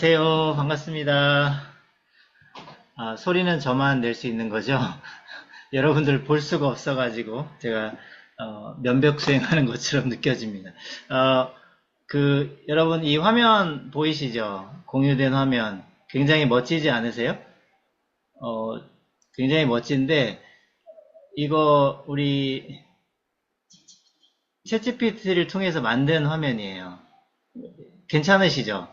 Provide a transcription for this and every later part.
안녕하세요. 반갑습니다. 소리는 저만 낼 수 있는 거죠? 여러분들 볼 수가 없어가지고 제가 면벽 수행하는 것처럼 느껴집니다. 여러분 이 화면 보이시죠? 공유된 화면 굉장히 멋지지 않으세요? 어, 굉장히 멋진데 이거 우리 챗GPT를 통해서 만든 화면이에요. 괜찮으시죠?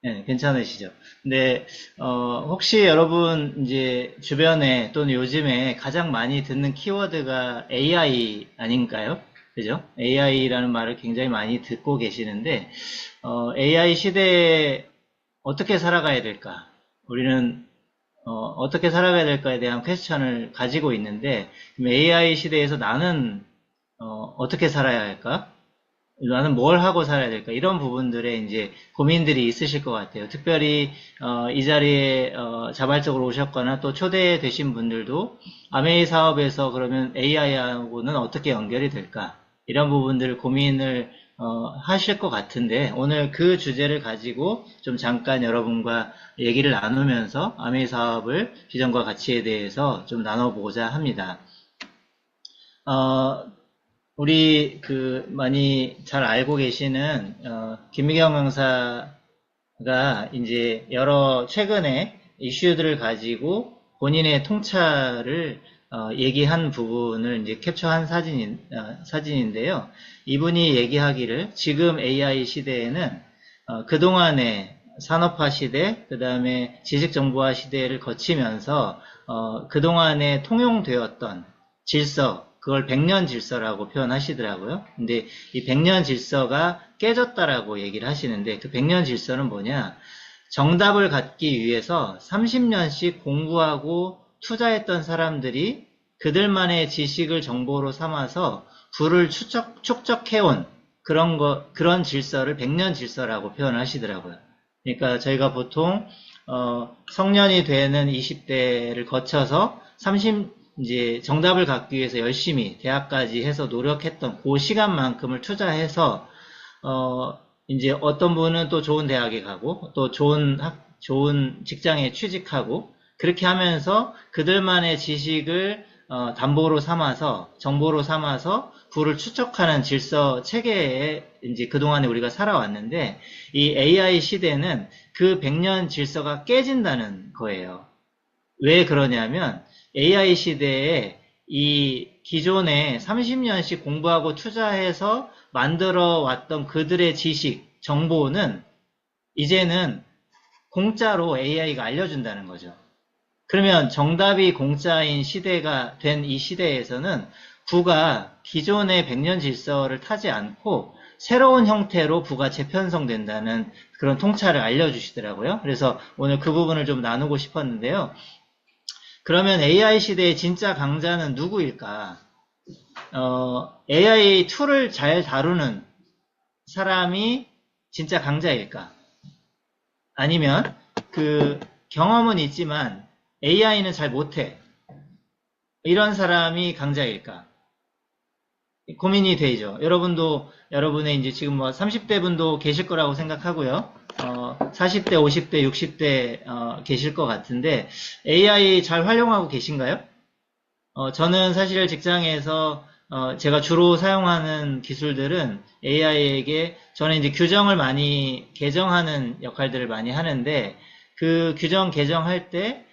네, 괜찮으시죠? 근데, 혹시 여러분, 이제, 주변에 또는 요즘에 가장 많이 듣는 키워드가 AI 아닌가요? 그죠? AI라는 말을 굉장히 많이 듣고 계시는데, AI 시대에 어떻게 살아가야 될까? 우리는, 어떻게 살아가야 될까에 대한 퀘스천을 가지고 있는데, AI 시대에서 나는, 어떻게 살아야 할까? 나는 뭘 하고 살아야 될까? 이런 부분들에 이제 고민들이 있으실 것 같아요. 특별히 이 자리에 자발적으로 오셨거나 또 초대되신 분들도 아메이 사업에서 그러면 AI하고는 어떻게 연결이 될까? 이런 부분들을 고민을 하실 것 같은데 오늘 그 주제를 가지고 좀 잠깐 여러분과 얘기를 나누면서 아메이 사업을 비전과 가치에 대해서 좀 나눠보고자 합니다. 어, 우리 많이 잘 알고 계시는 김미경 강사가 이제 여러 최근에 이슈들을 가지고 본인의 통찰을 얘기한 부분을 이제 캡처한 사진인데요. 이분이 얘기하기를 지금 AI 시대에는 그동안의 산업화 시대, 그 다음에 지식정보화 시대를 거치면서 그동안에 통용되었던 질서, 그걸 백년 질서라고 표현하시더라고요. 근데 이 백년 질서가 깨졌다라고 얘기를 하시는데 그 백년 질서는 뭐냐? 정답을 갖기 위해서 30년씩 공부하고 투자했던 사람들이 그들만의 지식을 정보로 삼아서 부를 축적해온 그런 질서를 백년 질서라고 표현을 하시더라고요. 그러니까 저희가 보통 성년이 되는 20대를 거쳐서 30 이제 정답을 갖기 위해서 열심히 대학까지 해서 노력했던 그 시간만큼을 투자해서 이제 어떤 분은 또 좋은 대학에 가고 또 좋은 직장에 취직하고 그렇게 하면서 그들만의 지식을 담보로 삼아서 정보로 삼아서 부를 추적하는 질서 체계에 이제 그동안에 우리가 살아왔는데 이 AI 시대는 그 100년 질서가 깨진다는 거예요. 왜 그러냐면 AI 시대에 이 기존에 30년씩 공부하고 투자해서 만들어 왔던 그들의 지식, 정보는 이제는 공짜로 AI가 알려준다는 거죠. 그러면 정답이 공짜인 시대가 된 이 시대에서는 부가 기존의 100년 질서를 타지 않고 새로운 형태로 부가 재편성된다는 그런 통찰을 알려주시더라고요. 그래서 오늘 그 부분을 좀 나누고 싶었는데요. 그러면 AI 시대의 진짜 강자는 누구일까? AI 툴을 잘 다루는 사람이 진짜 강자일까? 아니면 경험은 있지만 AI는 잘 못해. 이런 사람이 강자일까? 고민이 되죠. 여러분도, 여러분의 이제 지금 뭐 30대 분도 계실 거라고 생각하고요. 40대, 50대, 60대, 계실 것 같은데, AI 잘 활용하고 계신가요? 저는 사실 직장에서, 제가 주로 사용하는 기술들은 AI에게, 저는 이제 규정을 많이 개정하는 역할들을 많이 하는데, 그 규정 개정할 때,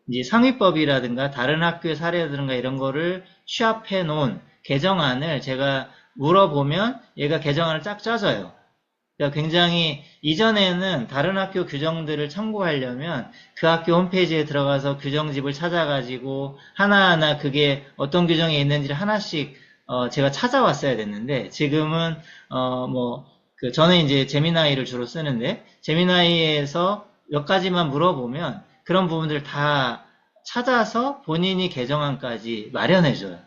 이제 상위법이라든가 다른 학교의 사례라든가 이런 거를 취합해 놓은 개정안을 제가 물어보면 얘가 개정안을 쫙 짜줘요. 그러니까 굉장히 이전에는 다른 학교 규정들을 참고하려면 그 학교 홈페이지에 들어가서 규정집을 찾아가지고 하나하나 그게 어떤 규정에 있는지를 하나씩 제가 찾아왔어야 됐는데 지금은 저는 이제 제미나이를 주로 쓰는데 제미나이에서 몇 가지만 물어보면 그런 부분들을 다 찾아서 본인이 개정안까지 마련해줘요.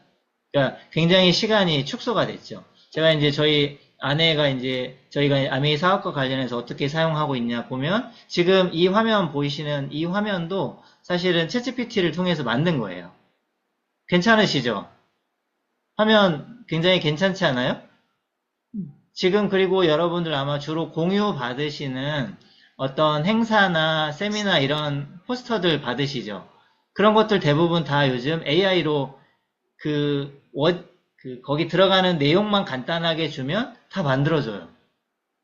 그러니까 굉장히 시간이 축소가 됐죠. 제가 이제 저희 아내가 이제 저희가 아메이 사업과 관련해서 어떻게 사용하고 있냐 보면 지금 이 화면 보이시는 이 화면도 사실은 챗GPT를 통해서 만든 거예요. 괜찮으시죠? 화면 굉장히 괜찮지 않아요? 지금 그리고 여러분들 아마 주로 공유 받으시는 어떤 행사나 세미나 이런 포스터들 받으시죠? 그런 것들 대부분 다 요즘 AI로 거기 들어가는 내용만 간단하게 주면 다 만들어줘요.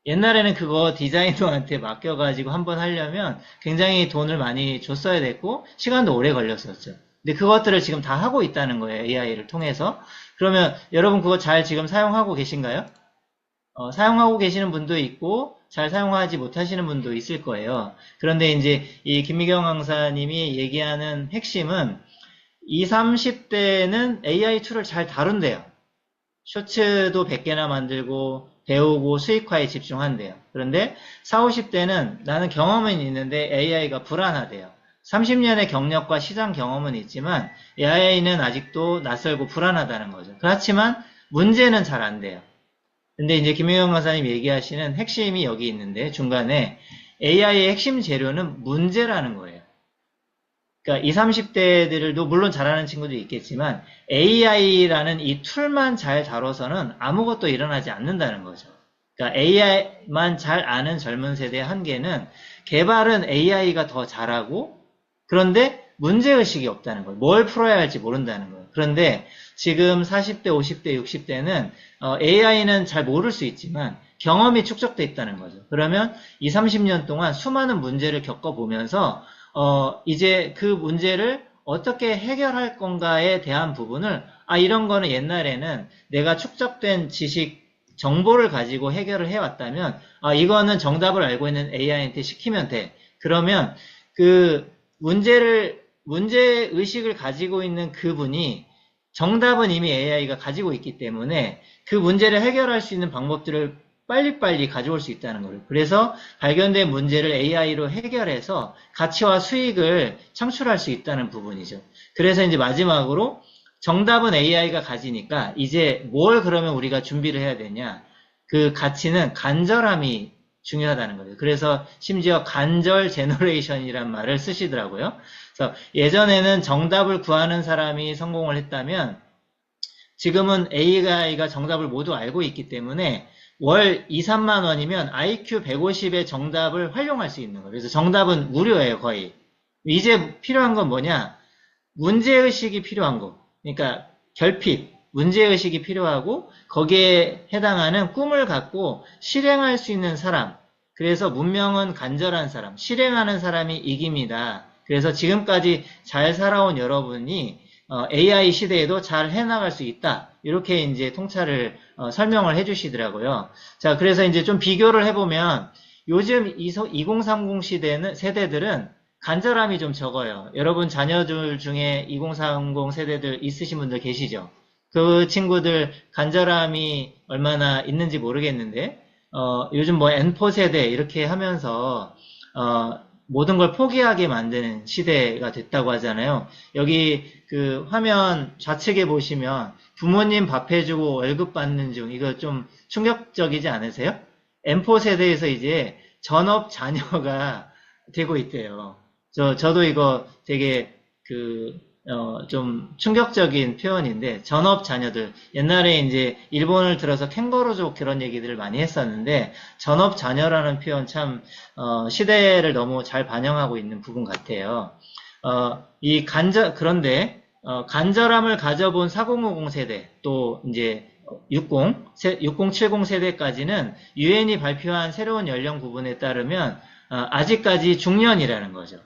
옛날에는 그거 디자이너한테 맡겨가지고 한번 하려면 굉장히 돈을 많이 줬어야 됐고, 시간도 오래 걸렸었죠. 근데 그것들을 지금 다 하고 있다는 거예요, AI를 통해서. 그러면 여러분 그거 잘 지금 사용하고 계신가요? 사용하고 계시는 분도 있고, 잘 사용하지 못하시는 분도 있을 거예요. 그런데 이제 이 김미경 강사님이 얘기하는 핵심은 20, 30대는 AI 툴을 잘 다룬대요. 쇼츠도 100개나 만들고 배우고 수익화에 집중한대요. 그런데 40, 50대는 나는 경험은 있는데 AI가 불안하대요. 30년의 경력과 시장 경험은 있지만 AI는 아직도 낯설고 불안하다는 거죠. 그렇지만 문제는 잘 안 돼요. 근데 이제 김혜영 강사님 얘기하시는 핵심이 여기 있는데 중간에 AI의 핵심 재료는 문제라는 거예요. 그러니까 20, 30대들도 물론 잘하는 친구도 있겠지만 AI라는 이 툴만 잘 다뤄서는 아무것도 일어나지 않는다는 거죠. 그러니까 AI만 잘 아는 젊은 세대의 한계는 개발은 AI가 더 잘하고 그런데 문제의식이 없다는 거예요. 뭘 풀어야 할지 모른다는 거예요. 그런데 지금 40대, 50대, 60대는 AI는 잘 모를 수 있지만 경험이 축적돼 있다는 거죠. 그러면 20, 30년 동안 수많은 문제를 겪어보면서 이제 그 문제를 어떻게 해결할 건가에 대한 부분을 이런 거는 옛날에는 내가 축적된 지식, 정보를 가지고 해결을 해왔다면 이거는 정답을 알고 있는 AI한테 시키면 돼. 그러면 그 문제의식을 가지고 있는 그분이 정답은 이미 AI가 가지고 있기 때문에 그 문제를 해결할 수 있는 방법들을 빨리빨리 가져올 수 있다는 거예요. 그래서 발견된 문제를 AI로 해결해서 가치와 수익을 창출할 수 있다는 부분이죠. 그래서 이제 마지막으로 정답은 AI가 가지니까 이제 뭘 그러면 우리가 준비를 해야 되냐. 그 가치는 간절함이 중요하다는 거예요. 그래서 심지어 간절 제너레이션이란 말을 쓰시더라고요. 그래서 예전에는 정답을 구하는 사람이 성공을 했다면 지금은 AI가 정답을 모두 알고 있기 때문에 월 2, 3만 원이면 IQ 150의 정답을 활용할 수 있는 거예요. 그래서 정답은 무료예요, 거의. 이제 필요한 건 뭐냐? 문제의식이 필요한 거. 그러니까 결핍, 문제의식이 필요하고 거기에 해당하는 꿈을 갖고 실행할 수 있는 사람. 그래서 문명은 간절한 사람, 실행하는 사람이 이깁니다. 그래서 지금까지 잘 살아온 여러분이 AI 시대에도 잘 해나갈 수 있다. 이렇게 이제 통찰을 설명을 해주시더라고요. 자, 그래서 이제 좀 비교를 해보면 요즘 2030 세대들은 간절함이 좀 적어요. 여러분 자녀들 중에 2030 세대들 있으신 분들 계시죠? 그 친구들 간절함이 얼마나 있는지 모르겠는데 요즘 뭐 N4 세대 이렇게 하면서 모든 걸 포기하게 만드는 시대가 됐다고 하잖아요. 여기 그 화면 좌측에 보시면 부모님 밥 해주고 월급 받는 중 이거 좀 충격적이지 않으세요? M4 세대에서 이제 전업 자녀가 되고 있대요. 저도 이거 되게 좀 충격적인 표현인데 전업 자녀들 옛날에 이제 일본을 들어서 캥거루족 그런 얘기들을 많이 했었는데 전업 자녀라는 표현 참 시대를 너무 잘 반영하고 있는 부분 같아요. 그런데 간절함을 가져본 4050 세대 또 이제 6070 세대까지는 유엔이 발표한 새로운 연령 구분에 따르면 아직까지 중년이라는 거죠.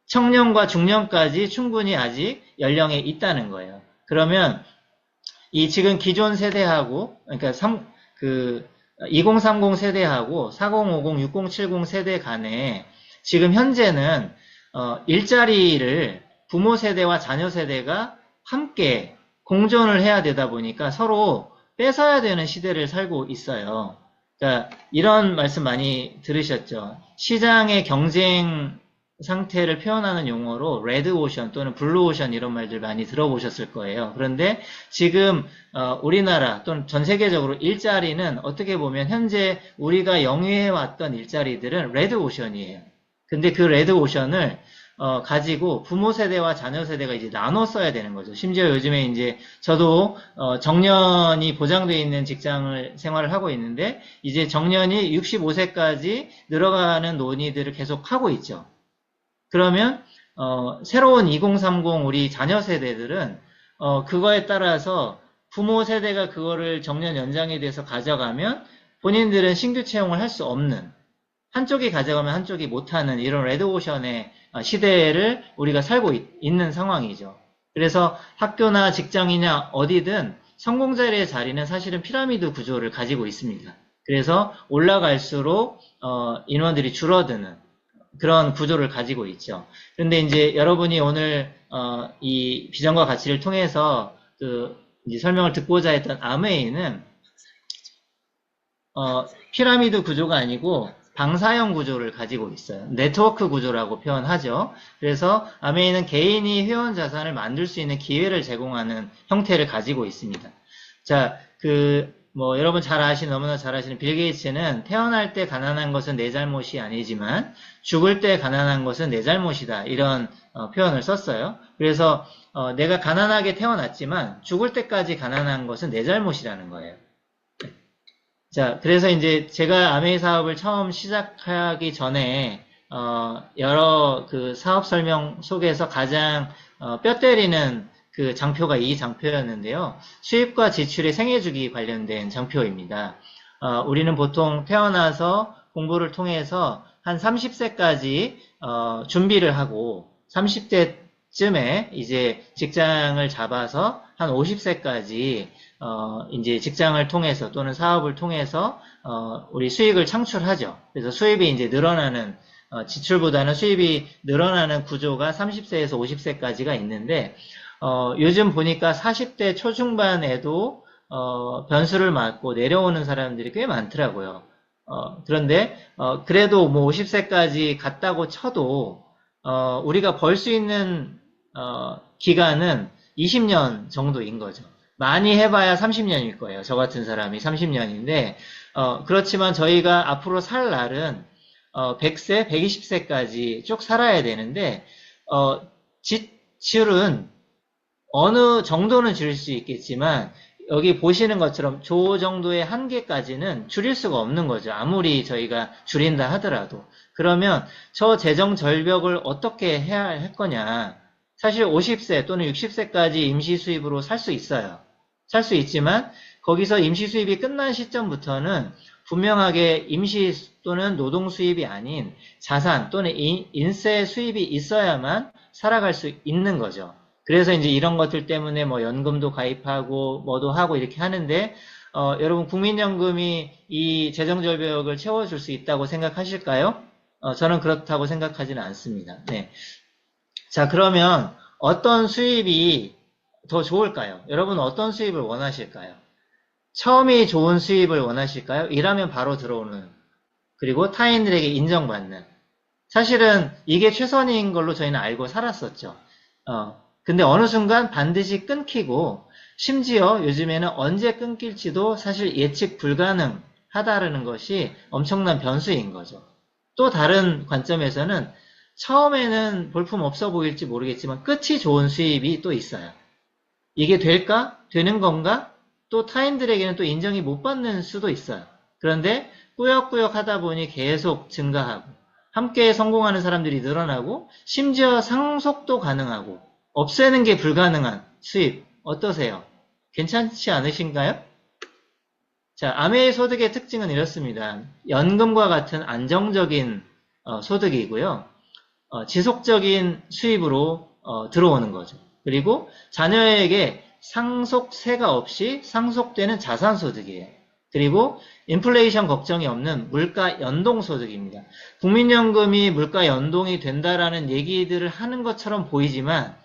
청년과 중년까지 충분히 아직 연령에 있다는 거예요. 그러면 이 지금 기존 세대하고 그러니까 2030 세대하고 4050, 6070 세대 간에 지금 현재는 일자리를 부모 세대와 자녀 세대가 함께 공존을 해야 되다 보니까 서로 뺏어야 되는 시대를 살고 있어요. 그러니까 이런 말씀 많이 들으셨죠. 시장의 경쟁 상태를 표현하는 용어로 레드 오션 또는 블루 오션 이런 말들 많이 들어보셨을 거예요. 그런데 지금 우리나라 또는 전 세계적으로 일자리는 어떻게 보면 현재 우리가 영위해왔던 일자리들은 레드 오션이에요. 근데 그 레드 오션을 가지고 부모 세대와 자녀 세대가 이제 나눠 써야 되는 거죠. 심지어 요즘에 이제 저도 정년이 보장되어 있는 직장을 생활을 하고 있는데 이제 정년이 65세까지 늘어가는 논의들을 계속 하고 있죠. 그러면 새로운 2030 우리 자녀 세대들은 그거에 따라서 부모 세대가 그거를 정년 연장에 대해서 가져가면 본인들은 신규 채용을 할 수 없는, 한쪽이 가져가면 한쪽이 못하는 이런 레드오션의 시대를 우리가 살고 있는 상황이죠. 그래서 학교나 직장이냐 어디든 성공자리의 자리는 사실은 피라미드 구조를 가지고 있습니다. 그래서 올라갈수록 인원들이 줄어드는 그런 구조를 가지고 있죠. 그런데 이제 여러분이 오늘 이 비전과 가치를 통해서 이제 설명을 듣고자 했던 아메이는 피라미드 구조가 아니고 방사형 구조를 가지고 있어요. 네트워크 구조라고 표현하죠. 그래서 아메이는 개인이 회원 자산을 만들 수 있는 기회를 제공하는 형태를 가지고 있습니다. 자, 여러분 잘 아시는, 너무나 잘 아시는 빌 게이츠는 태어날 때 가난한 것은 내 잘못이 아니지만 죽을 때 가난한 것은 내 잘못이다. 이런 표현을 썼어요. 그래서 내가 가난하게 태어났지만 죽을 때까지 가난한 것은 내 잘못이라는 거예요. 자, 그래서 이제 제가 아메이 사업을 처음 시작하기 전에 여러 그 사업 설명 속에서 가장 뼈 때리는 그 장표가 이 장표였는데요. 수입과 지출의 생애주기 관련된 장표입니다. 우리는 보통 태어나서 공부를 통해서 한 30세까지 준비를 하고 30대쯤에 이제 직장을 잡아서 한 50세까지 이제 직장을 통해서 또는 사업을 통해서 우리 수익을 창출하죠. 그래서 수입이 이제 늘어나는 지출보다는 수입이 늘어나는 구조가 30세에서 50세까지가 있는데 요즘 보니까 40대 초중반에도 변수를 맞고 내려오는 사람들이 꽤 많더라고요. 그런데 그래도 뭐 50세까지 갔다고 쳐도 우리가 벌 수 있는 기간은 20년 정도인 거죠. 많이 해봐야 30년일 거예요. 저 같은 사람이 30년인데 그렇지만 저희가 앞으로 살 날은 100세, 120세까지 쭉 살아야 되는데 지출은 어느 정도는 줄일 수 있겠지만 여기 보시는 것처럼 저 정도의 한계까지는 줄일 수가 없는 거죠. 아무리 저희가 줄인다 하더라도. 그러면 저 재정 절벽을 어떻게 해야 할 거냐. 사실 50세 또는 60세까지 임시 수입으로 살 수 있어요. 살 수 있지만 거기서 임시 수입이 끝난 시점부터는 분명하게 임시 또는 노동 수입이 아닌 자산 또는 인세 수입이 있어야만 살아갈 수 있는 거죠. 그래서 이제 이런 것들 때문에 뭐 연금도 가입하고 뭐도 하고 이렇게 하는데 여러분 국민연금이 이 재정절벽을 채워줄 수 있다고 생각하실까요? 저는 그렇다고 생각하지는 않습니다. 네. 자, 그러면 어떤 수입이 더 좋을까요? 여러분 어떤 수입을 원하실까요? 처음이 좋은 수입을 원하실까요? 일하면 바로 들어오는, 그리고 타인들에게 인정받는. 사실은 이게 최선인 걸로 저희는 알고 살았었죠. 근데 어느 순간 반드시 끊기고, 심지어 요즘에는 언제 끊길지도 사실 예측 불가능하다는 것이 엄청난 변수인 거죠. 또 다른 관점에서는 처음에는 볼품 없어 보일지 모르겠지만 끝이 좋은 수입이 또 있어요. 이게 될까? 되는 건가? 또 타인들에게는 또 인정이 못 받는 수도 있어요. 그런데 꾸역꾸역 하다 보니 계속 증가하고 함께 성공하는 사람들이 늘어나고 심지어 상속도 가능하고 없애는 게 불가능한 수입 어떠세요? 괜찮지 않으신가요? 자, 아메이 소득의 특징은 이렇습니다. 연금과 같은 안정적인 소득이고요. 지속적인 수입으로 들어오는 거죠. 그리고 자녀에게 상속세가 없이 상속되는 자산소득이에요. 그리고 인플레이션 걱정이 없는 물가 연동소득입니다. 국민연금이 물가 연동이 된다라는 얘기들을 하는 것처럼 보이지만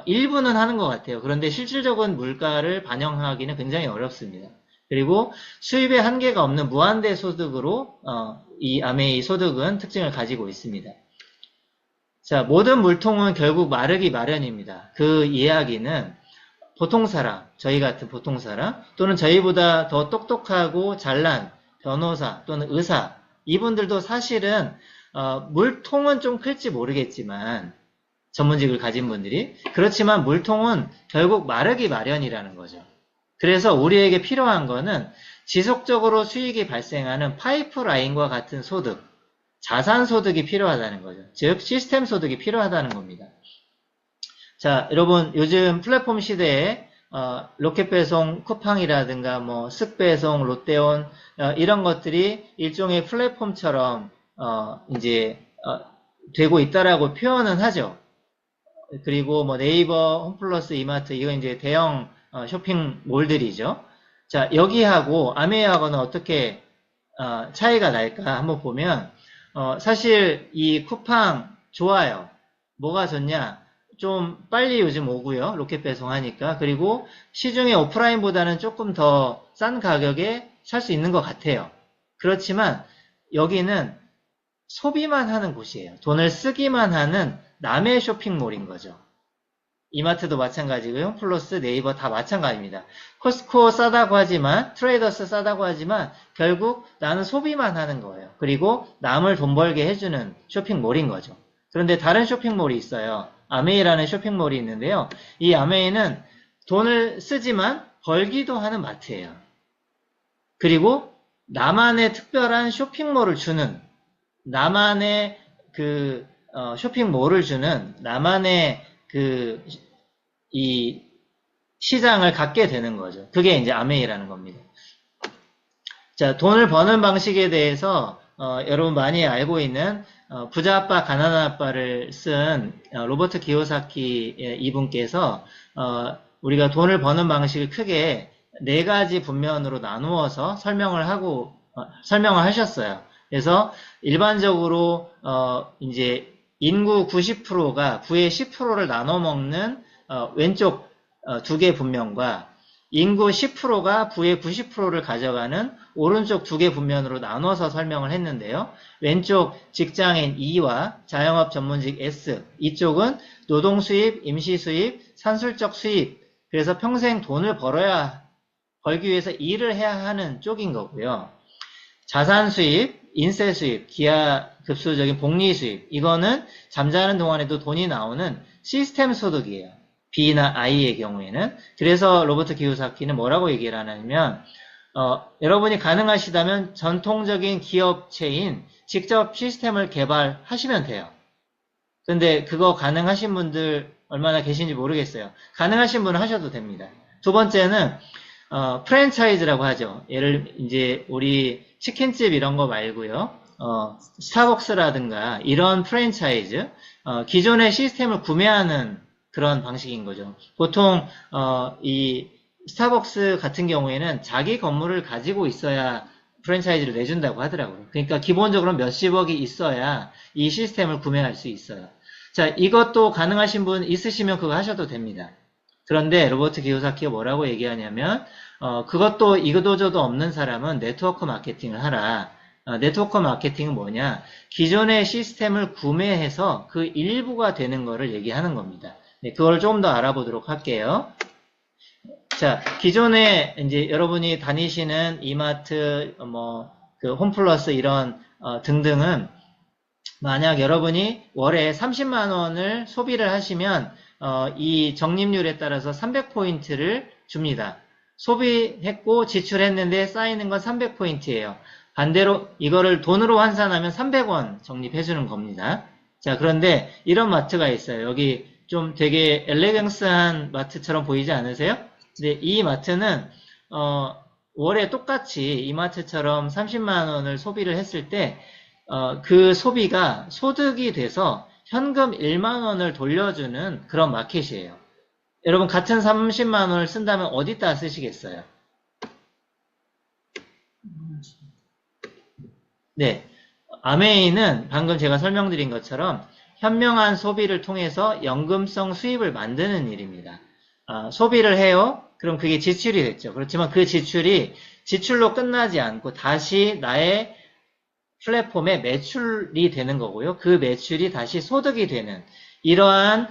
일부는 하는 것 같아요. 그런데 실질적인 물가를 반영하기는 굉장히 어렵습니다. 그리고 수입에 한계가 없는 무한대 소득으로 이 아메이 소득은 특징을 가지고 있습니다. 자, 모든 물통은 결국 마르기 마련입니다. 그 이야기는 보통 사람, 저희 같은 보통 사람, 또는 저희보다 더 똑똑하고 잘난 변호사 또는 의사, 이분들도 사실은 물통은 좀 클지 모르겠지만 전문직을 가진 분들이. 그렇지만 물통은 결국 마르기 마련이라는 거죠. 그래서 우리에게 필요한 거는 지속적으로 수익이 발생하는 파이프라인과 같은 소득, 자산 소득이 필요하다는 거죠. 즉 시스템 소득이 필요하다는 겁니다. 자, 여러분 요즘 플랫폼 시대에 로켓배송, 쿠팡이라든가 뭐 쓱배송, 롯데온 이런 것들이 일종의 플랫폼처럼 이제 되고 있다라고 표현은 하죠. 그리고 뭐 네이버, 홈플러스, 이마트 이거 이제 대형 쇼핑몰들이죠. 자, 여기하고 아메이하고는 어떻게 차이가 날까 한번 보면 사실 이 쿠팡 좋아요. 뭐가 좋냐? 좀 빨리 요즘 오고요. 로켓 배송하니까. 그리고 시중에 오프라인보다는 조금 더 싼 가격에 살 수 있는 것 같아요. 그렇지만 여기는 소비만 하는 곳이에요. 돈을 쓰기만 하는 남의 쇼핑몰인 거죠. 이마트도 마찬가지고요. 플러스 네이버 다 마찬가지입니다. 코스코 싸다고 하지만 트레이더스 싸다고 하지만 결국 나는 소비만 하는 거예요. 그리고 남을 돈 벌게 해주는 쇼핑몰인 거죠. 그런데 다른 쇼핑몰이 있어요. 아메이라는 쇼핑몰이 있는데요. 이 아메이는 돈을 쓰지만 벌기도 하는 마트예요. 그리고 나만의 특별한 쇼핑몰을 주는 나만의 그 쇼핑몰을 주는 나만의 이 시장을 갖게 되는 거죠. 그게 이제 아메이라는 겁니다. 자, 돈을 버는 방식에 대해서 여러분 많이 알고 있는 부자 아빠, 가난한 아빠를 쓴 로버트 기요사키 이분께서 우리가 돈을 버는 방식을 크게 4가지 분면으로 나누어서 설명을 하셨어요. 그래서 일반적으로 이제 인구 90%가 부의 10%를 나눠 먹는 왼쪽 2개 분면과 인구 10%가 부의 90%를 가져가는 오른쪽 2개 분면으로 나눠서 설명을 했는데요. 왼쪽 직장인 E와 자영업 전문직 S, 이쪽은 노동 수입, 임시 수입, 산술적 수입, 그래서 평생 돈을 벌기 위해서 일을 해야 하는 쪽인 거고요. 자산 수입, 인세 수입, 기하급수적인 복리 수입, 이거는 잠자는 동안에도 돈이 나오는 시스템 소득이에요. B나 I의 경우에는. 그래서 로버트 기요사키는 뭐라고 얘기를 하냐면 여러분이 가능하시다면 전통적인 기업체인 직접 시스템을 개발하시면 돼요. 근데 그거 가능하신 분들 얼마나 계신지 모르겠어요. 가능하신 분은 하셔도 됩니다. 두 번째는 프랜차이즈라고 하죠. 이제 우리 치킨집 이런 거 말고요. 스타벅스라든가 이런 프랜차이즈, 기존의 시스템을 구매하는 그런 방식인 거죠. 보통 이 스타벅스 같은 경우에는 자기 건물을 가지고 있어야 프랜차이즈를 내준다고 하더라고요. 그러니까 기본적으로 몇십억이 있어야 이 시스템을 구매할 수 있어요. 자, 이것도 가능하신 분 있으시면 그거 하셔도 됩니다. 그런데 로버트 기요사키가 뭐라고 얘기하냐면 그것도 이거도저도 없는 사람은 네트워크 마케팅을 하라. 네트워크 마케팅은 뭐냐? 기존의 시스템을 구매해서 그 일부가 되는 거를 얘기하는 겁니다. 네, 그걸 좀 더 알아보도록 할게요. 자, 기존에 이제 여러분이 다니시는 이마트, 그 홈플러스 이런 등등은 만약 여러분이 월에 30만 원을 소비를 하시면 이 적립률에 따라서 300포인트를 줍니다. 소비했고 지출했는데 쌓이는 건 300포인트예요. 반대로 이거를 돈으로 환산하면 300원 적립해주는 겁니다. 자, 그런데 이런 마트가 있어요. 여기 좀 되게 엘레강스한 마트처럼 보이지 않으세요? 근데 이 마트는 월에 똑같이 이마트처럼 30만 원을 소비를 했을 때 그 소비가 소득이 돼서 현금 1만 원을 돌려주는 그런 마켓이에요. 여러분 같은 30만 원을 쓴다면 어디다 쓰시겠어요? 네, 아메이는 방금 제가 설명드린 것처럼 현명한 소비를 통해서 연금성 수입을 만드는 일입니다. 소비를 해요. 그럼 그게 지출이 됐죠. 그렇지만 그 지출이 지출로 끝나지 않고 다시 나의 플랫폼에 매출이 되는 거고요. 그 매출이 다시 소득이 되는 이러한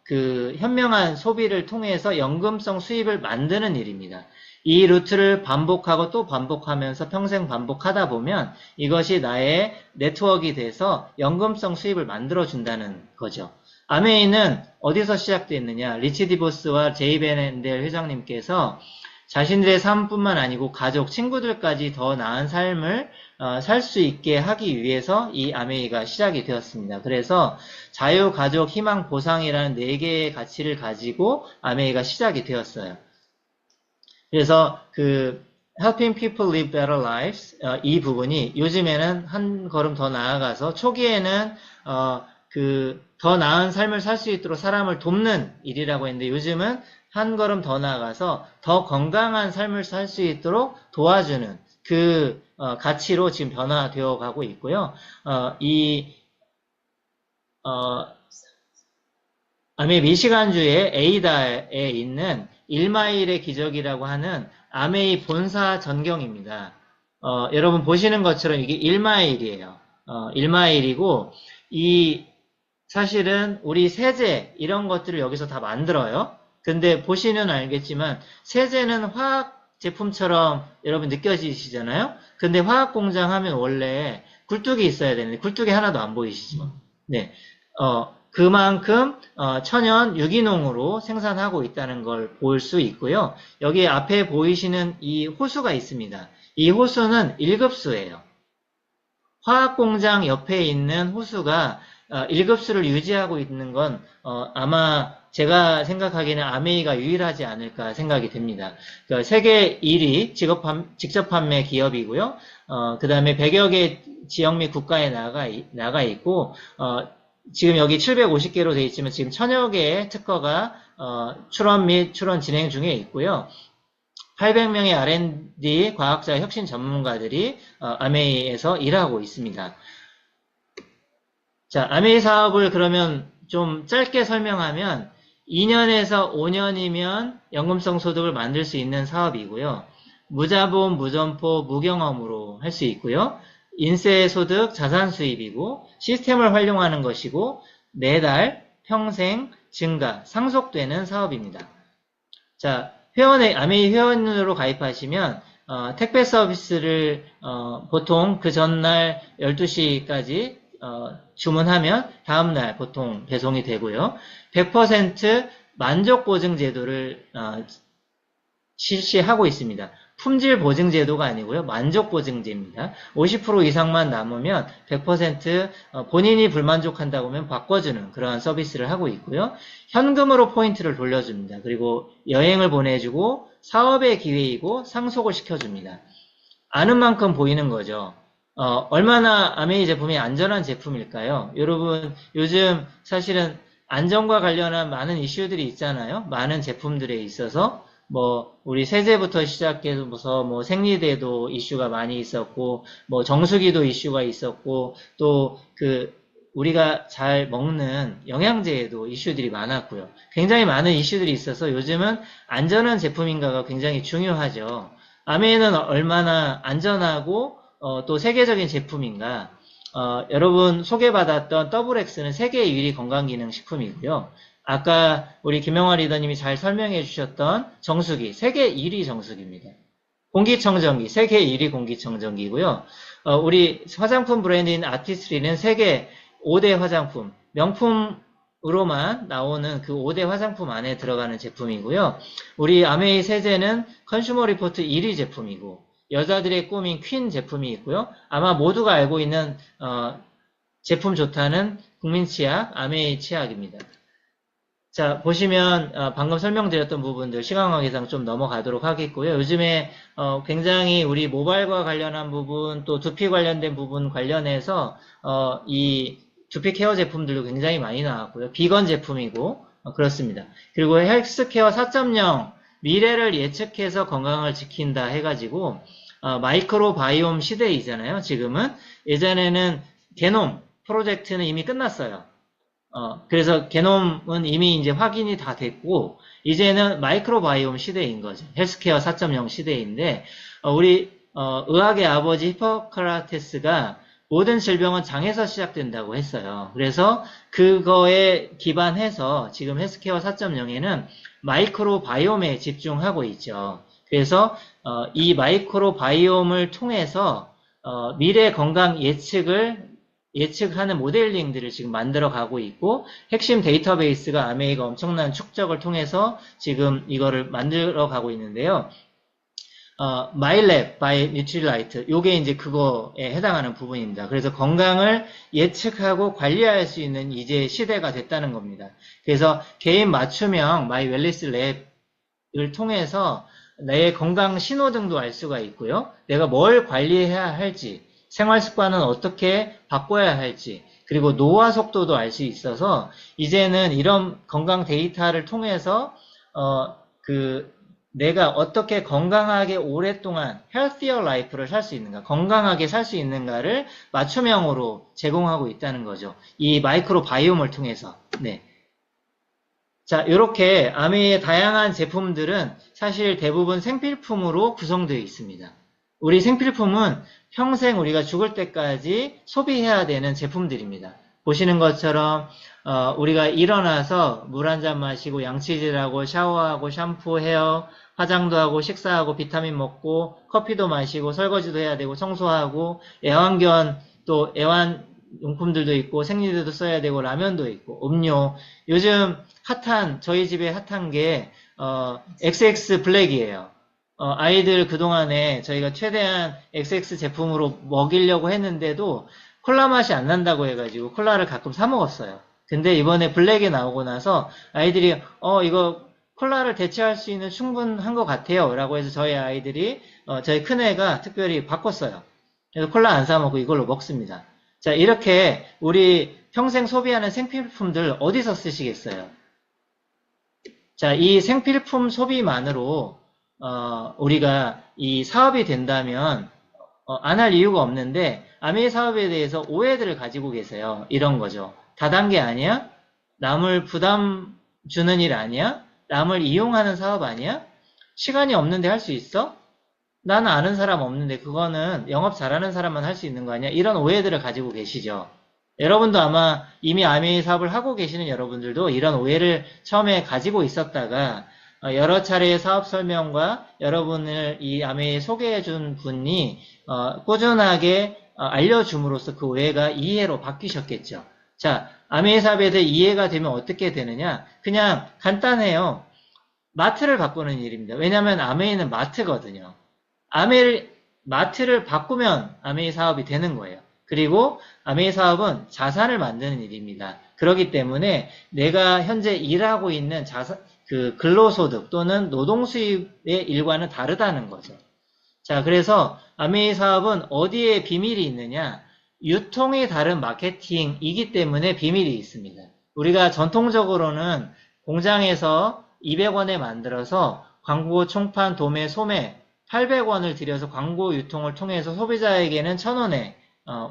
그 현명한 소비를 통해서 연금성 수입을 만드는 일입니다. 이 루트를 반복하고 또 반복하면서 평생 반복하다 보면 이것이 나의 네트워크가 돼서 연금성 수입을 만들어준다는 거죠. 아메이는 어디서 시작됐느냐? 리치 디보스와 제이 베넨델 회장님께서 자신들의 삶뿐만 아니고 가족, 친구들까지 더 나은 삶을 살 수 있게 하기 위해서 이 아메이가 시작이 되었습니다. 그래서 자유, 가족, 희망, 보상이라는 4개의 가치를 가지고 아메이가 시작이 되었어요. 그래서 그 Helping People Live Better Lives 이 부분이 요즘에는 한 걸음 더 나아가서 초기에는 더 나은 삶을 살 수 있도록 사람을 돕는 일이라고 했는데 요즘은 한 걸음 더 나아가서 더 건강한 삶을 살 수 있도록 도와주는 그 가치로 지금 변화되어 가고 있고요. 아메 미시간주의 에이다에 있는 1마일의 기적이라고 하는 아메이 본사 전경입니다. 여러분 보시는 것처럼 이게 1마일이에요. 1마일이고 사실은 우리 세제 이런 것들을 여기서 다 만들어요. 근데 보시면 알겠지만 세제는 화학 제품처럼 여러분 느껴지시잖아요. 근데 화학 공장 하면 원래 굴뚝이 있어야 되는데 굴뚝이 하나도 안 보이시죠. 네. 그만큼 천연 유기농으로 생산하고 있다는 걸 볼 수 있고요. 여기 앞에 보이시는 이 호수가 있습니다. 이 호수는 1급수예요. 화학공장 옆에 있는 호수가 1급수를 유지하고 있는 건 아마 제가 생각하기에는 아메이가 유일하지 않을까 생각이 됩니다. 그러니까 세계 1위 직접 판매 기업이고요. 그 다음에 100여 개 지역 및 국가에 나가 있고 지금 여기 750개로 되어 있지만 지금 1000여 개의 특허가 출원 및 출원 진행 중에 있고요. 800명의 R&D 과학자 혁신 전문가들이 아메이에서 일하고 있습니다. 자, 아메이 사업을 그러면 좀 짧게 설명하면 2년에서 5년이면 연금성 소득을 만들 수 있는 사업이고요. 무자본, 무점포, 무경험으로 할 수 있고요. 인세 소득, 자산 수입이고 시스템을 활용하는 것이고 매달, 평생, 증가, 상속되는 사업입니다. 자, 아메이 회원으로 가입하시면 택배 서비스를 보통 그 전날 12시까지 주문하면 다음날 보통 배송이 되고요. 100% 만족 보증 제도를 실시하고 있습니다. 품질 보증 제도가 아니고요. 만족 보증제입니다. 50% 이상만 남으면 100% 본인이 불만족한다고 하면 바꿔주는 그러한 서비스를 하고 있고요. 현금으로 포인트를 돌려줍니다. 그리고 여행을 보내주고 사업의 기회이고 상속을 시켜줍니다. 아는 만큼 보이는 거죠. 얼마나 아메이 제품이 안전한 제품일까요? 여러분 요즘 사실은 안전과 관련한 많은 이슈들이 있잖아요. 많은 제품들에 있어서 우리 세제부터 시작해서 생리대도 이슈가 많이 있었고, 정수기도 이슈가 있었고, 또 우리가 잘 먹는 영양제에도 이슈들이 많았고요. 굉장히 많은 이슈들이 있어서 요즘은 안전한 제품인가가 굉장히 중요하죠. 아메이는 얼마나 안전하고, 또 세계적인 제품인가. 여러분 소개받았던 더블엑스는 세계 1위 건강기능식품이고요. 아까 우리 김영화 리더님이 잘 설명해 주셨던 정수기, 세계 1위 정수기입니다. 공기청정기, 세계 1위 공기청정기고요. 우리 화장품 브랜드인 아티스트리는 세계 5대 화장품, 명품으로만 나오는 그 5대 화장품 안에 들어가는 제품이고요. 우리 아메이 세제는 컨슈머 리포트 1위 제품이고 여자들의 꿈인 퀸 제품이 있고요. 아마 모두가 알고 있는 제품 좋다는 국민 치약, 아메이 치약입니다. 자, 보시면 방금 설명드렸던 부분들 시간 관계상 좀 넘어가도록 하겠고요. 요즘에 굉장히 우리 모발과 관련한 부분 또 두피 관련된 부분 관련해서 이 두피 케어 제품들도 굉장히 많이 나왔고요. 비건 제품이고 그렇습니다. 그리고 헬스케어 4.0 미래를 예측해서 건강을 지킨다 해가지고 마이크로바이옴 시대이잖아요. 지금은 예전에는 게놈 프로젝트는 이미 끝났어요. 그래서 게놈은 이미 이제 확인이 다 됐고, 이제는 마이크로바이옴 시대인 거죠. 헬스케어 4.0 시대인데, 우리, 의학의 아버지 히포크라테스가 모든 질병은 장에서 시작된다고 했어요. 그래서 그거에 기반해서 지금 헬스케어 4.0에는 마이크로바이옴에 집중하고 있죠. 그래서, 이 마이크로바이옴을 통해서, 미래 건강 예측을 예측하는 모델링들을 지금 만들어 가고 있고, 핵심 데이터베이스가 아메이가 엄청난 축적을 통해서 지금 이거를 만들어 가고 있는데요. MyLab by Nutrilite, 요게 이제 그거에 해당하는 부분입니다. 그래서 건강을 예측하고 관리할 수 있는 이제 시대가 됐다는 겁니다. 그래서 개인 맞춤형 My Wellness Lab을 통해서 내 건강 신호등도 알 수가 있고요. 내가 뭘 관리해야 할지, 생활 습관은 어떻게 바꿔야 할지, 그리고 노화 속도도 알 수 있어서 이제는 이런 건강 데이터를 통해서 내가 어떻게 건강하게 오랫동안 healthier life를 살 수 있는가, 건강하게 살 수 있는가를 맞춤형으로 제공하고 있다는 거죠. 이 마이크로바이옴을 통해서. 네. 자, 이렇게 아메이의 다양한 제품들은 사실 대부분 생필품으로 구성되어 있습니다. 우리 생필품은 평생 우리가 죽을 때까지 소비해야 되는 제품들입니다. 보시는 것처럼 우리가 일어나서 물 한 잔 마시고 양치질하고 샤워하고 샴푸, 헤어, 화장도 하고 식사하고 비타민 먹고 커피도 마시고 설거지도 해야 되고 청소하고 애완견 또 애완용품들도 있고 생리대도 써야 되고 라면도 있고 음료, 요즘 핫한 저희 집에 핫한 게 XX 블랙이에요. 아이들 그동안에 저희가 최대한 XX 제품으로 먹이려고 했는데도 콜라 맛이 안 난다고 해가지고 콜라를 가끔 사 먹었어요. 근데 이번에 블랙이 나오고 나서 아이들이 이거 콜라를 대체할 수 있는 충분한 것 같아요 라고 해서 저희 아이들이 저희 큰애가 특별히 바꿨어요. 그래서 콜라 안 사 먹고 이걸로 먹습니다. 자, 이렇게 우리 평생 소비하는 생필품들 어디서 쓰시겠어요? 자, 이 생필품 소비만으로 우리가 이 사업이 된다면 안 할 이유가 없는데, 아메이 사업에 대해서 오해들을 가지고 계세요. 이런 거죠. 다단계 아니야? 남을 부담 주는 일 아니야? 남을 이용하는 사업 아니야? 시간이 없는데 할 수 있어? 나는 아는 사람 없는데 그거는 영업 잘하는 사람만 할 수 있는 거 아니야? 이런 오해들을 가지고 계시죠. 여러분도 아마 이미 아메이 사업을 하고 계시는 여러분들도 이런 오해를 처음에 가지고 있었다가 여러 차례의 사업 설명과 여러분을 이 아메이에 소개해준 분이 꾸준하게 알려줌으로써 그 오해가 이해로 바뀌셨겠죠. 자, 아메이 사업에 대해 이해가 되면 어떻게 되느냐? 그냥 간단해요. 마트를 바꾸는 일입니다. 왜냐하면 아메이는 마트거든요. 마트를 바꾸면 아메이 사업이 되는 거예요. 그리고 아메이 사업은 자산을 만드는 일입니다. 그렇기 때문에 내가 현재 일하고 있는 근로소득 또는 노동수입의 일과는 다르다는 거죠. 자, 그래서 아메이 사업은 어디에 비밀이 있느냐? 유통이 다른 마케팅이기 때문에 비밀이 있습니다. 우리가 전통적으로는 공장에서 200원에 만들어서 광고, 총판, 도매, 소매 800원을 들여서 광고 유통을 통해서 소비자에게는 1000원에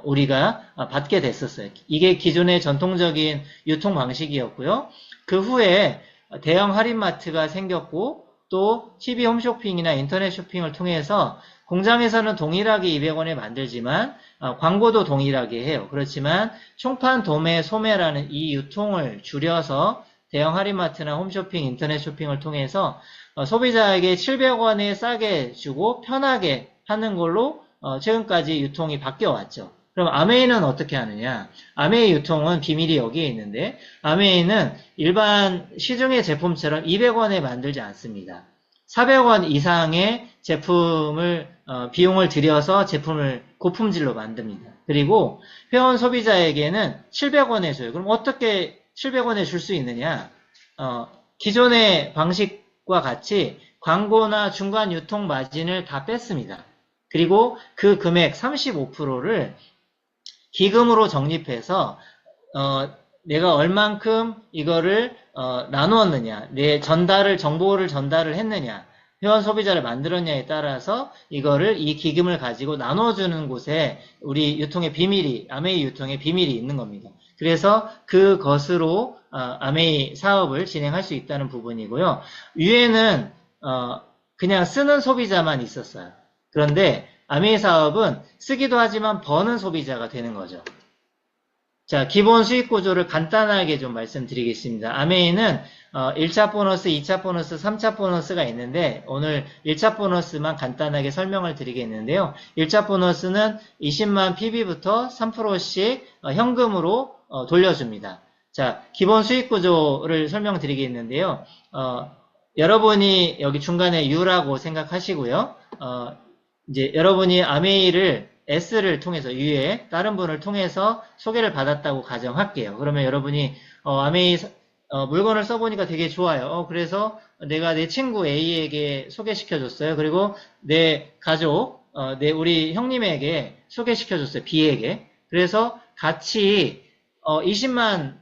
우리가 받게 됐었어요. 이게 기존의 전통적인 유통 방식이었고요. 그 후에 대형 할인마트가 생겼고 또 TV 홈쇼핑이나 인터넷 쇼핑을 통해서 공장에서는 동일하게 200원에 만들지만 광고도 동일하게 해요. 그렇지만 총판, 도매, 소매라는 이 유통을 줄여서 대형 할인마트나 홈쇼핑, 인터넷 쇼핑을 통해서 소비자에게 700원에 싸게 주고 편하게 하는 걸로 최근까지 유통이 바뀌어 왔죠. 그럼 아메이는 어떻게 하느냐? 아메이 유통은 비밀이 여기에 있는데 아메이는 일반 시중의 제품처럼 200원에 만들지 않습니다. 400원 이상의 비용을 들여서 제품을 고품질로 만듭니다. 그리고 회원 소비자에게는 700원에 줘요. 그럼 어떻게 700원에 줄 수 있느냐? 기존의 방식과 같이 광고나 중간 유통 마진을 다 뺐습니다. 그리고 그 금액 35%를 기금으로 적립해서 내가 얼만큼 이거를 나누었느냐, 내 정보를 전달을 했느냐, 회원 소비자를 만들었냐에 따라서 이 기금을 가지고 나눠주는 곳에 우리 아메이 유통의 비밀이 있는 겁니다. 그래서 그것으로 아메이 사업을 진행할 수 있다는 부분이고요. 위에는 그냥 쓰는 소비자만 있었어요. 그런데 아메이 사업은 쓰기도 하지만 버는 소비자가 되는 거죠. 자, 기본 수익 구조를 간단하게 좀 말씀드리겠습니다. 아메이는 1차 보너스, 2차 보너스, 3차 보너스가 있는데 오늘 1차 보너스만 간단하게 설명을 드리겠는데요. 1차 보너스는 20만 PB부터 3%씩 현금으로 돌려줍니다. 자, 기본 수익 구조를 설명드리겠는데요. 여러분이 여기 중간에 U라고 생각하시고요. 이제 여러분이 아메이를 S를 통해서 U에 다른 분을 통해서 소개를 받았다고 가정할게요. 그러면 여러분이 아메이 물건을 써보니까 되게 좋아요. 그래서 내가 내 친구 A에게 소개시켜줬어요. 그리고 내 가족, 우리 형님에게 소개시켜줬어요. B에게. 그래서 같이 20만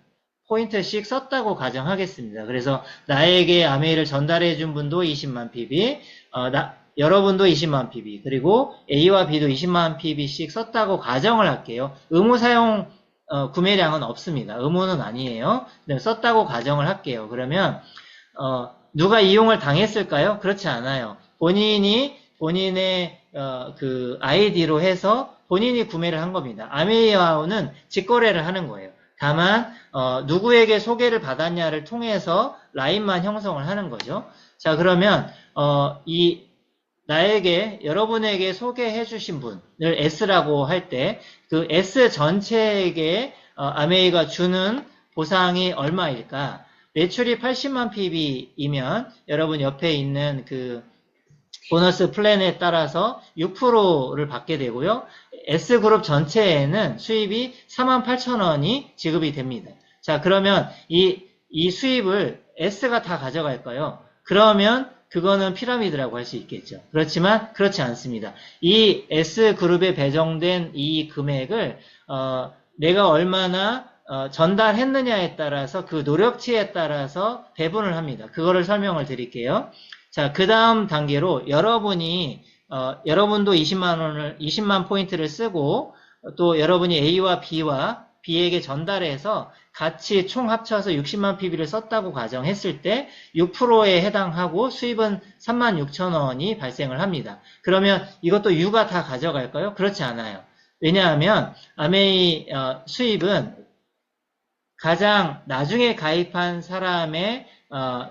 포인트씩 썼다고 가정하겠습니다. 그래서 나에게 아메이를 전달해준 분도 20만 PB, 여러분도 20만 PB, 그리고 A와 B도 20만 PB씩 썼다고 가정을 할게요. 의무 사용 구매량은 없습니다. 의무는 아니에요. 썼다고 가정을 할게요. 그러면 누가 이용을 당했을까요? 그렇지 않아요. 본인의 그 아이디로 해서 본인이 구매를 한 겁니다. 아메이와는 직거래를 하는 거예요. 다만 누구에게 소개를 받았냐를 통해서 라인만 형성을 하는 거죠. 자, 그러면 여러분에게 소개해 주신 분을 S라고 할 때 그 S 전체에게 아메이가 주는 보상이 얼마일까? 매출이 80만 PB이면 여러분 옆에 있는 그 보너스 플랜에 따라서 6%를 받게 되고요. S그룹 전체에는 수입이 48,000원이 지급이 됩니다. 자, 그러면 이 수입을 S가 다 가져갈까요? 그러면 그거는 피라미드라고 할 수 있겠죠. 그렇지만 그렇지 않습니다. 이 S그룹에 배정된 이 금액을 내가 얼마나 전달했느냐에 따라서 그 노력치에 따라서 배분을 합니다. 그거를 설명을 드릴게요. 자, 그 다음 단계로 여러분도 20만 포인트를 쓰고 또 여러분이 A와 B에게 전달해서 같이 총 합쳐서 60만 PB를 썼다고 가정했을 때 6%에 해당하고 수입은 36,000원이 발생을 합니다. 그러면 이것도 U가 다 가져갈까요? 그렇지 않아요. 왜냐하면 아메이 수입은 가장 나중에 가입한 사람의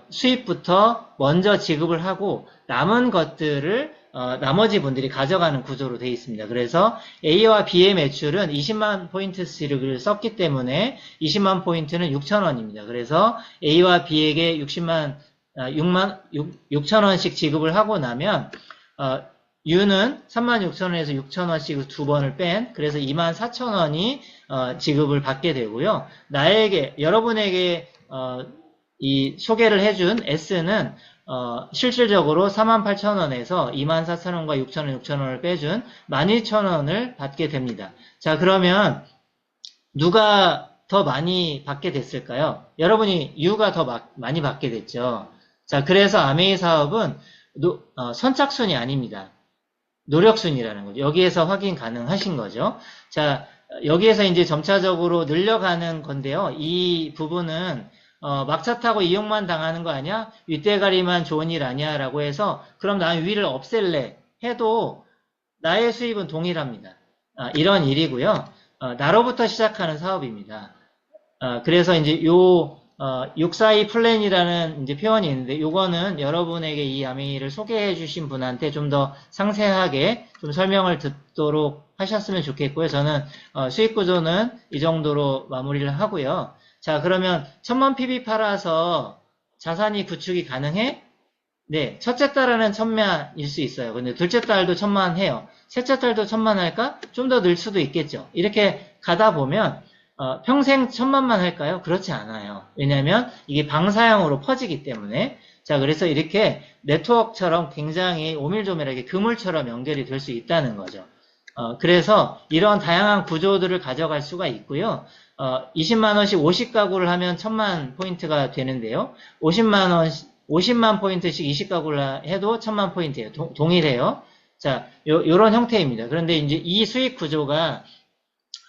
수입부터 먼저 지급을 하고 남은 것들을 나머지 분들이 가져가는 구조로 되어 있습니다. 그래서 A와 B의 매출은 20만 포인트씩을 썼기 때문에 20만 포인트는 6,000원입니다. 그래서 A와 B에게 6,000원씩 지급을 하고 나면 U는 36,000원에서 6,000원씩 두 번을 뺀 그래서 24,000원이 지급을 받게 되고요. 여러분에게 이 소개를 해준 S는 실질적으로 48,000원에서 24,000원과 6,000원, 6,000원을 빼준 12,000원을 받게 됩니다. 자, 그러면 누가 더 많이 받게 됐을까요? 여러분이 U가 더 많이 받게 됐죠. 자, 그래서 아메이 사업은 선착순이 아닙니다. 노력순이라는 거죠. 여기에서 확인 가능하신 거죠. 자, 여기에서 이제 점차적으로 늘려가는 건데요. 이 부분은 막차 타고 이용만 당하는 거 아니야? 윗대가리만 좋은 일 아니야? 라고 해서 그럼 난 위를 없앨래 해도 나의 수입은 동일합니다. 이런 일이고요. 나로부터 시작하는 사업입니다. 그래서 이제 642 플랜이라는 이제 표현이 있는데 요거는 여러분에게 이 아메이를 소개해 주신 분한테 좀 더 상세하게 좀 설명을 듣도록 하셨으면 좋겠고요. 저는 수익 구조는 이 정도로 마무리를 하고요. 자, 그러면 1000만 PB 팔아서 자산이 구축이 가능해? 네, 첫째 달에는 1000만일 수 있어요. 근데 둘째 달도 1000만 해요. 셋째 달도 1000만 할까? 좀 더 늘 수도 있겠죠. 이렇게 가다 보면 평생 1000만만 할까요? 그렇지 않아요. 왜냐하면 이게 방사형으로 퍼지기 때문에. 자, 그래서 이렇게 네트워크처럼 굉장히 오밀조밀하게 그물처럼 연결이 될 수 있다는 거죠. 그래서 이런 다양한 구조들을 가져갈 수가 있고요. 20만원씩 50가구를 하면 1000만 포인트가 되는데요. 50만 포인트씩 20가구를 해도 1000만 포인트예요. 동일해요. 자, 요런 형태입니다. 그런데 이제 이 수익 구조가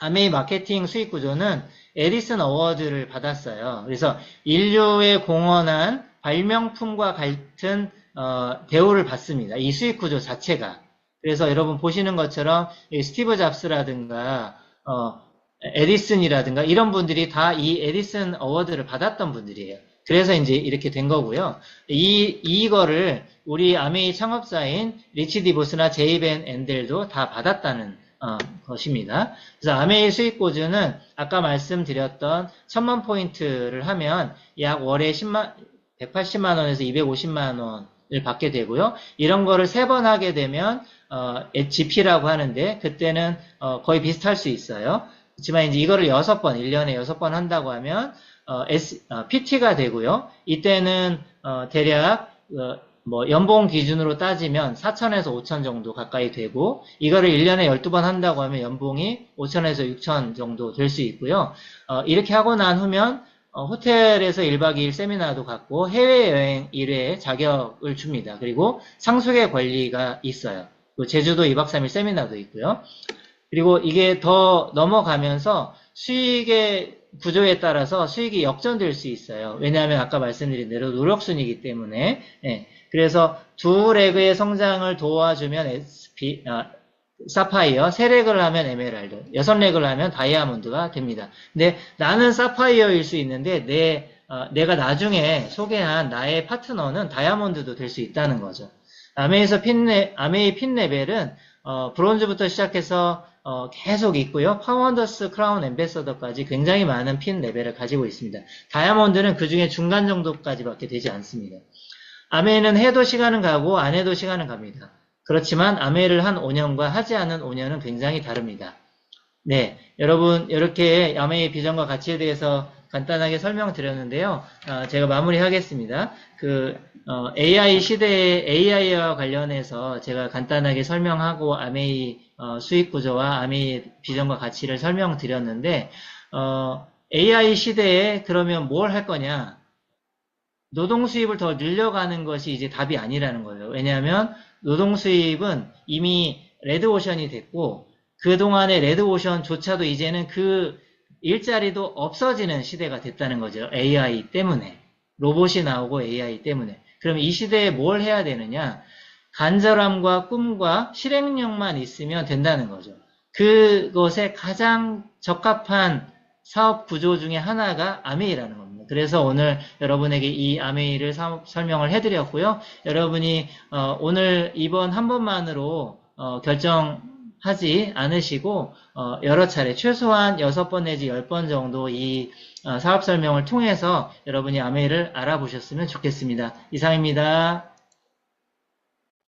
아메이 마케팅 수익 구조는 에디슨 어워드를 받았어요. 그래서 인류에 공헌한 발명품과 같은 대우를 받습니다. 이 수익 구조 자체가. 그래서 여러분 보시는 것처럼 스티브 잡스라든가 에디슨이라든가 이런 분들이 다 이 에디슨 어워드를 받았던 분들이에요. 그래서 이제 이렇게 된 거고요. 이거를 우리 아메이 창업자인 리치 디보스나 제이벤 앤델도 다 받았다는 것입니다. 그래서 아메이 수익 보증은 아까 말씀드렸던 1000만 포인트를 하면 약 월에 180만 원에서 250만 원을 받게 되고요. 이런 거를 3번 하게 되면 GP라고 하는데 그때는 거의 비슷할 수 있어요. 그렇지만 이제 이거를 6번, 1년에 6번 한다고 하면 PT가 되고요. 이때는 대략 뭐 연봉 기준으로 따지면 4천에서 5천 정도 가까이 되고 이거를 1년에 12번 한다고 하면 연봉이 5천에서 6천 정도 될 수 있고요. 이렇게 하고 난 후면 호텔에서 1박 2일 세미나도 갖고 해외여행 1회 자격을 줍니다. 그리고 상속의 권리가 있어요. 제주도 2박 3일 세미나도 있고요. 그리고 이게 더 넘어가면서 수익의 구조에 따라서 수익이 역전될 수 있어요. 왜냐하면 아까 말씀드린 대로 노력순이기 때문에. 그래서 2레그의 성장을 도와주면 사파이어, 3레그를 하면 에메랄드, 6레그를 하면 다이아몬드가 됩니다. 근데 나는 사파이어일 수 있는데 내가 나중에 소개한 나의 파트너는 다이아몬드도 될 수 있다는 거죠. 아메이 핀 레벨은 브론즈부터 시작해서 계속 있고요. 파워원더스 크라운 앰베서더까지 굉장히 많은 핀 레벨을 가지고 있습니다. 다이아몬드는 그 중에 중간 정도까지밖에 되지 않습니다. 아메이는 해도 시간은 가고 안 해도 시간은 갑니다. 그렇지만 아메이를 한 5년과 하지 않은 5년은 굉장히 다릅니다. 네, 여러분 이렇게 아메이 비전과 가치에 대해서 간단하게 설명드렸는데요. 제가 마무리하겠습니다. AI 시대의 AI와 관련해서 제가 간단하게 설명하고 아메이 수익 구조와 아메이 비전과 가치를 설명드렸는데 AI 시대에 그러면 뭘 할 거냐? 노동 수입을 더 늘려가는 것이 이제 답이 아니라는 거예요. 왜냐하면 노동 수입은 이미 레드오션이 됐고 그동안의 레드오션조차도 이제는 그 일자리도 없어지는 시대가 됐다는 거죠. AI 때문에. 로봇이 나오고 AI 때문에. 그럼 이 시대에 뭘 해야 되느냐? 간절함과 꿈과 실행력만 있으면 된다는 거죠. 그것에 가장 적합한 사업 구조 중에 하나가 아메이라는 겁니다. 그래서 오늘 여러분에게 이 아메이를 설명을 해드렸고요. 여러분이 오늘 이번 한 번만으로 결정하지 않으시고 여러 차례 최소한 6번 내지 10번 정도 이 사업 설명을 통해서 여러분이 아메이를 알아보셨으면 좋겠습니다. 이상입니다.